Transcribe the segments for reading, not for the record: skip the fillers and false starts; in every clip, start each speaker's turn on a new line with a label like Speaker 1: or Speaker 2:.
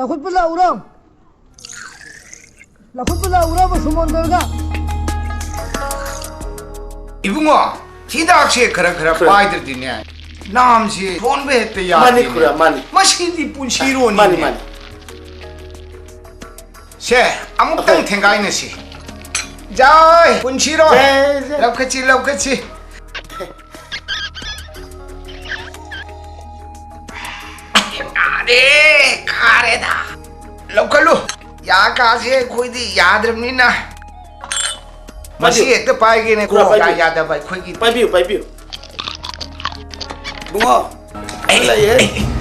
Speaker 1: Lakutpula uram. Lakutpula uram sumondorga.
Speaker 2: 이붕어 디닥시에 그라 빠이들디네 남시 돈베 했대 야
Speaker 3: 많이 그래 많이
Speaker 2: 마시디 분시로니
Speaker 3: 많이
Speaker 2: 세 아무튼 탱가이네 시 자이 분시로 럽같이 아네 카레다 럽칼로 야가시에 고이디 야드럽니나 맛이 또 빠이기네 고 야야다 바이 코기
Speaker 3: 빠이비요 붕어 알라예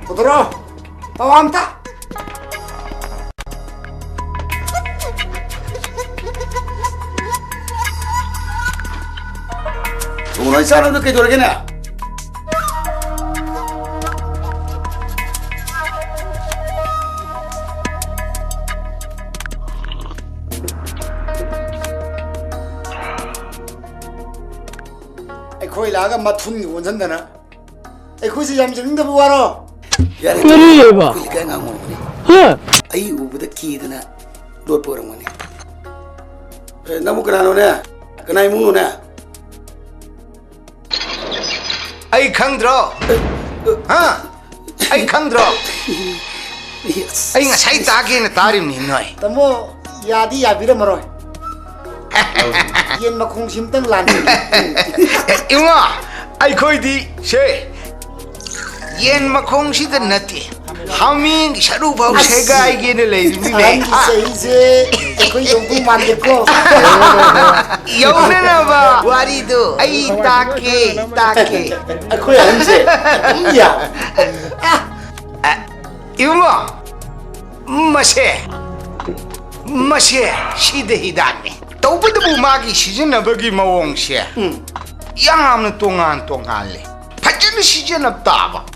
Speaker 1: Putro. Pawamta.
Speaker 3: 붕어 사람도 꽤 저러겠네
Speaker 1: Khoi laga mathun wonjandana. Khoi si yam jing da buwaro.
Speaker 3: 야래
Speaker 4: 그래 봐.
Speaker 3: 그게 강원이
Speaker 4: 어.
Speaker 3: 아이 우부다 키드나 로 보랑원이 나무 그나노네 그나이 무노네
Speaker 2: 아이 강들어 아이 강들어 아이 nga sai ta기네 따림니 너이
Speaker 1: Tamo yadi yabira maro. Yen makhong simtang lan.
Speaker 2: 이붕어 아이 코이디 세 옌 마콩시드 나티 하밍 샤루바우 세가이게네 레이미네
Speaker 1: Say khoi yongku mandeko.
Speaker 2: 여우네나봐 와리도 아이 따케
Speaker 3: 거의 안세 야
Speaker 2: 이붕어 맛이 시대히다니 또부도 마기 시즌나버기 마옹시 양암는 동안래 파전의 시즌 없다봐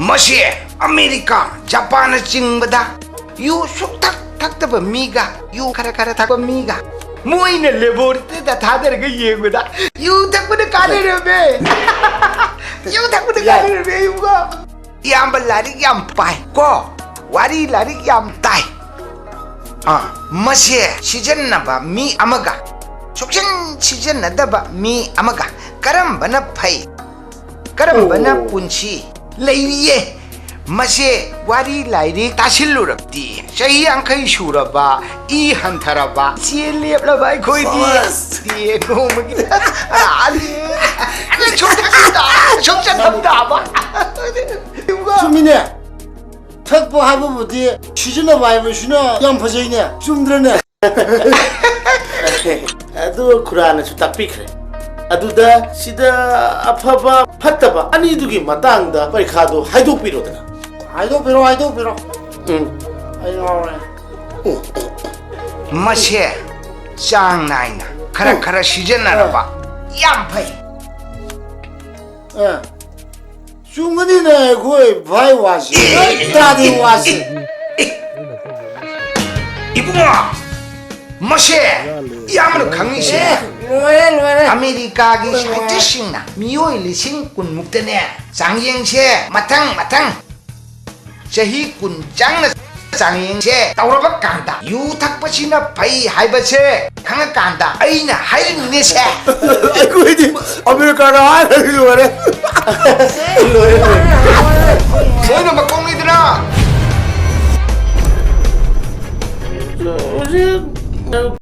Speaker 2: 맛이 아메리카 자판을 찡보다 요 속탁탁답은 미가 요 카라카라 탁은 미가 모이는 레보리트다 다들 그 예고다 요 탁보다 가르려매 요 탁보다 가르려매 이거 얌발라리 얌빠이 고 와리라리 얌따이 맛이 시즌나봐 미 아마가 속신 시즌나다봐 미 아마가 까람바나 파이 까람바나 분시 레이예 맛이 와리 라이리 따실루럽디 샤이 앙카이 슈라바 이 한타라바 지엘리압라바 코이디 디에 노무기 아니 정착한다 봐
Speaker 1: Sumine. Thakpo habu budi shijuna waibu shuna yam phajine. Sumdrane.
Speaker 3: 아두 쿠라나 추탁피크레 아두다 시다 아파바 팟다바 아니두기 마땅다 빨리 가도 하이독비로드나
Speaker 1: Aido pero.
Speaker 3: 응
Speaker 1: Aido.
Speaker 2: 맛이 짱나이나 카라카라 시즌나라바 얌파이
Speaker 1: Sungani khoi bhai wasi. Tadi wasi.
Speaker 2: 이붕어 맛이 야무로 강리시 아메리카기 샤이트싱나 미오이 리싱 군 묵드네 장영세 마탕 자히 군 짱나 장영세 따오라박 간다 유탁버시나 바이 하이버세 강아 간다 아이나 하이니네세
Speaker 3: 아이고 이디 아메리카나 이리 와래
Speaker 2: 너는 막 꽁이들아
Speaker 3: 저